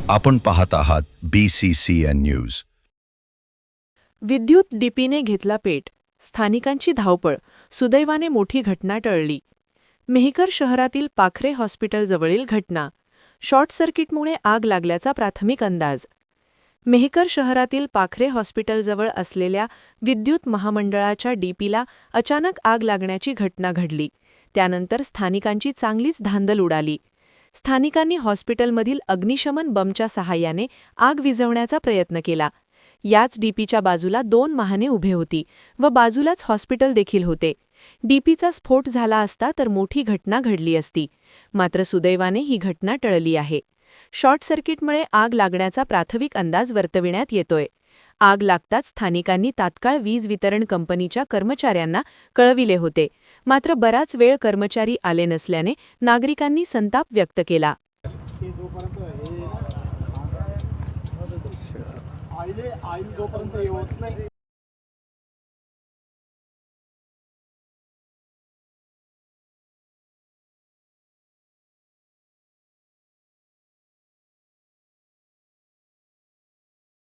आपण पाहत आहात BCCN न्यूज. विद्युत डीपीने घेतला पेट. स्थानिकांची धावपळ. सुदैवाने मोठी घटना टळली. मेहकर शहरातील पाखरे हॉस्पिटलजवळील घटना. शॉर्ट सर्किटमुळे आग लागल्याचा प्राथमिक अंदाज. मेहकर शहरातील पाखरे हॉस्पिटलजवळ असलेल्या विद्युत महामंडळाच्या डीपीला अचानक आग लागण्याची घटना घडली. त्यानंतर स्थानिकांची चांगलीच धांदल उडाली. स्थानिकांनी हॉस्पिटलमधील अग्निशमन बंबच्या सहाय्याने आग विझवण्याचा प्रयत्न केला. याच डीपीच्या बाजूला 2 वाहने उभे होती व बाजूलाच हॉस्पिटल देखील होते. डीपीचा स्फोट झाला असता तर मोठी घटना घडली असती. मात्र सुदैवाने ही घटना टळली आहे. शॉर्ट सर्किटमुळे आग लागण्याचा प्राथमिक अंदाज वर्तविण्यात येतोय. आग लागताच स्थानिकांनी तात्काळ वीज वितरण कंपनीच्या कर्मचाऱ्यांना कळविले होते. मात्र बराच वेळ कर्मचारी आले नसल्याने नागरिकांनी संताप व्यक्त केला. आईले जोपर्यंत येत नाही